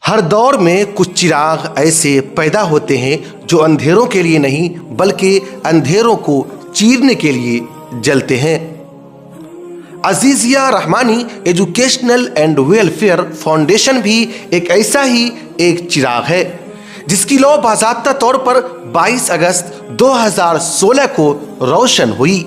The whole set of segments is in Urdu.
ہر دور میں کچھ چراغ ایسے پیدا ہوتے ہیں جو اندھیروں کے لیے نہیں بلکہ اندھیروں کو چیرنے کے لیے جلتے ہیں۔ عزیزیہ رحمانی ایجوکیشنل اینڈ ویلفیئر فاؤنڈیشن بھی ایک ایسا ہی ایک چراغ ہے جس کی لو باضابطہ طور پر 22 اگست 2016 کو روشن ہوئی،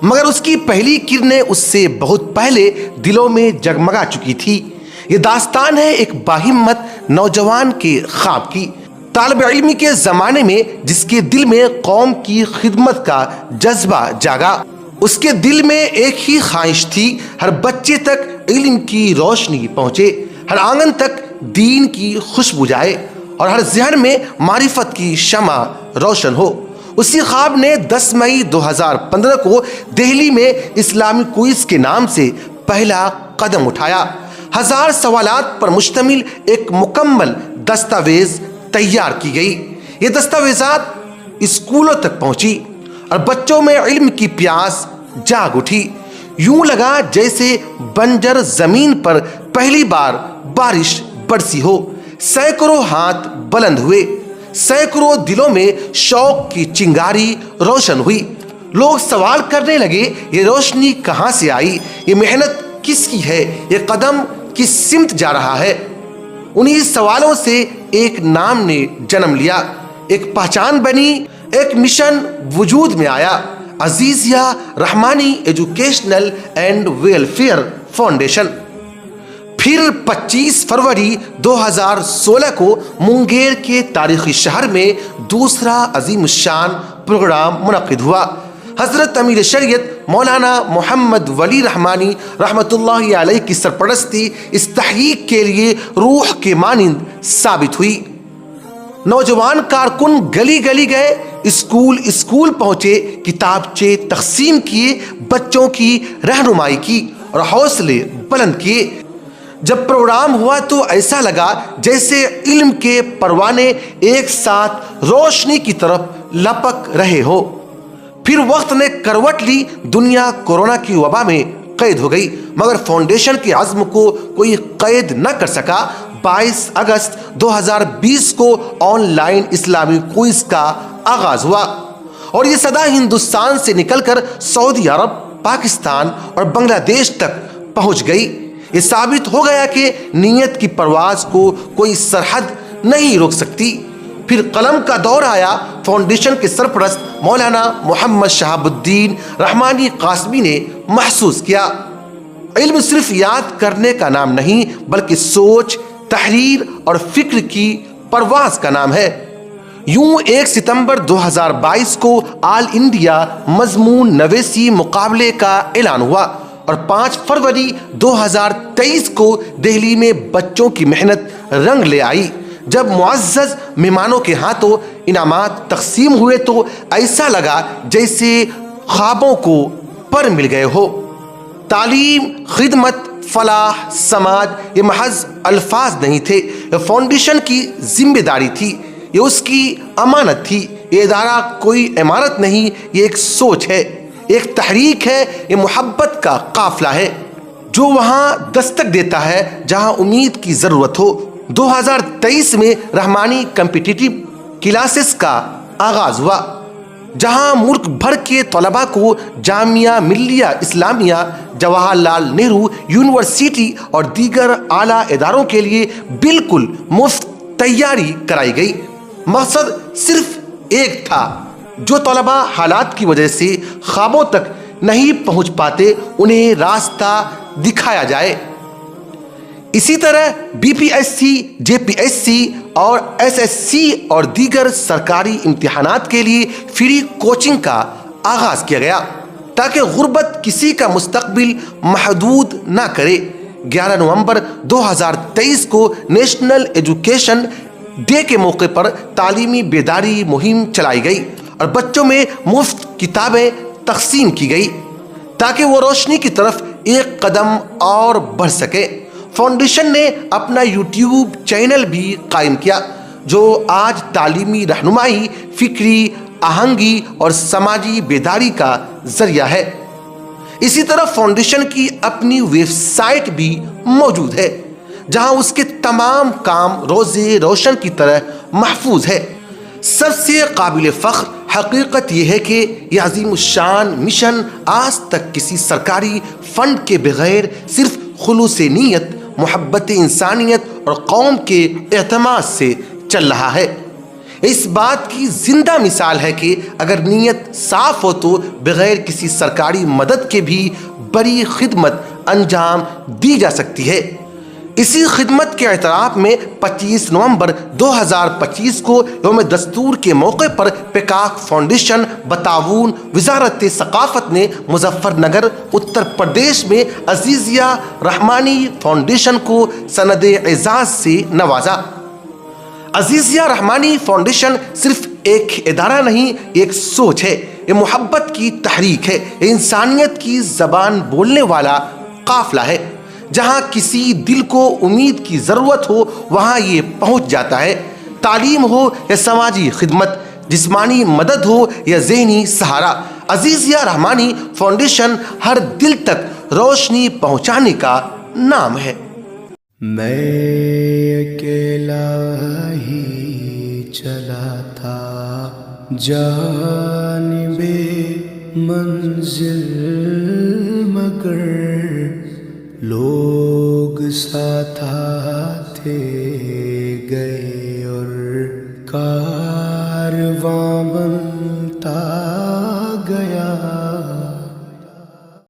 مگر اس کی پہلی کرنیں اس سے بہت پہلے دلوں میں جگمگا چکی تھی۔ یہ داستان ہے ایک باہمت نوجوان کے خواب کی، طالب علمی کے زمانے میں جس کے دل میں قوم کی خدمت کا جذبہ جاگا۔ اس کے دل میں ایک ہی خواہش تھی، ہر بچے تک علم کی روشنی پہنچے، ہر آنگن تک دین کی خوشبو جائے اور ہر ذہن میں معرفت کی شمع روشن ہو۔ اسی خواب نے 10 مئی 2015 کو دہلی میں اسلامی کوئز کے نام سے پہلا قدم اٹھایا۔ 1000 سوالات پر مشتمل ایک مکمل دستاویز تیار کی گئی۔ یہ دستاویزات اسکولوں تک پہنچی اور بچوں میں علم کی پیاس جاگ اٹھی۔ یوں لگا جیسے بنجر زمین پر پہلی بار بارش برسی ہو۔ سینکڑوں ہاتھ بلند ہوئے، سینکڑوں دلوں میں شوق کی چنگاری روشن ہوئی۔ لوگ سوال کرنے لگے، یہ روشنی کہاں سے آئی؟ یہ محنت کس کی ہے؟ یہ قدم کس سمت جا رہا ہے؟ انہی سوالوں سے ایک نام نے جنم لیا، ایک پہچان بنی، ایک مشن وجود میں آیا، عزیزیہ رحمانی ایجوکیشنل اینڈ ویلفیئر فاؤنڈیشن۔ پھر 25 فروری 2016 کو مونگیر کے تاریخی شہر میں دوسرا عظیم الشان پروگرام منعقد ہوا۔ حضرت امیر شریعت مولانا محمد ولی رحمانی رحمۃ اللہ علیہ کی سرپرستی اس تحریک کے لیے روح کے مانند ثابت ہوئی۔ نوجوان کارکن گلی گلی گئے، اسکول اسکول پہنچے، کتابچے تقسیم کیے، بچوں کی رہنمائی کی اور حوصلے بلند کیے۔ جب پروگرام ہوا تو ایسا لگا جیسے علم کے پروانے ایک ساتھ روشنی کی طرف لپک رہے ہو۔ پھر وقت نے کروٹ لی، دنیا کورونا کی وبا میں قید ہو گئی، مگر فاؤنڈیشن کے عزم کو کوئی قید نہ کر سکا۔ 22 اگست 2020 کو آن لائن اسلامی کوئز کا آغاز ہوا اور یہ صدا ہندوستان سے نکل کر سعودی عرب، پاکستان اور بنگلہ دیش تک پہنچ گئی۔ یہ ثابت ہو گیا کہ نیت کی پرواز کو کوئی سرحد نہیں روک سکتی۔ پھر قلم کا دور آیا۔ فاؤنڈیشن کے سرپرست مولانا محمد شہاب الدین رحمانی قاسمی نے محسوس کیا، علم صرف یاد کرنے کا نام نہیں بلکہ سوچ، تحریر اور فکر کی پرواز کا نام ہے۔ یوں 1 ستمبر 2022 کو آل انڈیا مضمون نویسی مقابلے کا اعلان ہوا اور 5 فروری 2023 کو دہلی میں بچوں کی محنت رنگ لے آئی۔ جب معزز مہمانوں کے ہاتھوں انعامات تقسیم ہوئے تو ایسا لگا جیسے خوابوں کو پر مل گئے ہو۔ تعلیم، خدمت، فلاح، سماج یہ محض الفاظ نہیں تھے، یہ فاؤنڈیشن کی ذمہ داری تھی، یہ اس کی امانت تھی۔ یہ ادارہ کوئی عمارت نہیں، یہ ایک سوچ ہے، ایک تحریک ہے، یہ محبت کا قافلہ ہے جو وہاں دستک دیتا ہے جہاں امید کی ضرورت ہو۔ 2023 میں رحمانی کمپیٹیٹیو کلاسز کا آغاز ہوا، جہاں ملک بھر کے طلباء کو جامعہ ملیہ اسلامیہ، جواہر لال نہرو یونیورسٹی اور دیگر اعلیٰ اداروں کے لیے بالکل مفت تیاری کرائی گئی۔ مقصد صرف ایک تھا، جو طلباء حالات کی وجہ سے خوابوں تک نہیں پہنچ پاتے انہیں راستہ دکھایا جائے۔ اسی طرح بی پی ایس سی، جے پی ایس سی اور ایس ایس سی اور دیگر سرکاری امتحانات کے لیے فری کوچنگ کا آغاز کیا گیا تاکہ غربت کسی کا مستقبل محدود نہ کرے۔ 11 نومبر 2023 کو نیشنل ایجوکیشن ڈے کے موقع پر تعلیمی بیداری مہم چلائی گئی اور بچوں میں مفت کتابیں تقسیم کی گئی تاکہ وہ روشنی کی طرف ایک قدم اور بڑھ سکے۔ فاؤنڈیشن نے اپنا یوٹیوب چینل بھی قائم کیا جو آج تعلیمی رہنمائی، فکری آہنگی اور سماجی بیداری کا ذریعہ ہے۔ اسی طرح فاؤنڈیشن کی اپنی ویب سائٹ بھی موجود ہے جہاں اس کے تمام کام روزے روشن کی طرح محفوظ ہے۔ سب سے قابل فخر حقیقت یہ ہے کہ یہ عظیم الشان مشن آج تک کسی سرکاری فنڈ کے بغیر صرف خلوص نیت، محبت انسانیت اور قوم کے اعتماد سے چل رہا ہے۔ اس بات کی زندہ مثال ہے کہ اگر نیت صاف ہو تو بغیر کسی سرکاری مدد کے بھی بڑی خدمت انجام دی جا سکتی ہے۔ اسی خدمت کے اعتراف میں 25 نومبر 2025 کو یوم دستور کے موقع پر پیکاک فاؤنڈیشن بتعاون وزارت ثقافت نے مظفر نگر اتر پردیش میں عزیزیہ رحمانی فاؤنڈیشن کو سند اعزاز سے نوازا۔ عزیزیہ رحمانی فاؤنڈیشن صرف ایک ادارہ نہیں، ایک سوچ ہے، یہ محبت کی تحریک ہے، یہ انسانیت کی زبان بولنے والا قافلہ ہے۔ جہاں کسی دل کو امید کی ضرورت ہو وہاں یہ پہنچ جاتا ہے۔ تعلیم ہو یا سماجی خدمت، جسمانی مدد ہو یا ذہنی سہارا، عزیزیہ رحمانی فاؤنڈیشن ہر دل تک روشنی پہنچانے کا نام ہے۔ میں اکیلا ہی چلا تھا جانب منزل، مگر لوگ ساتھ تھے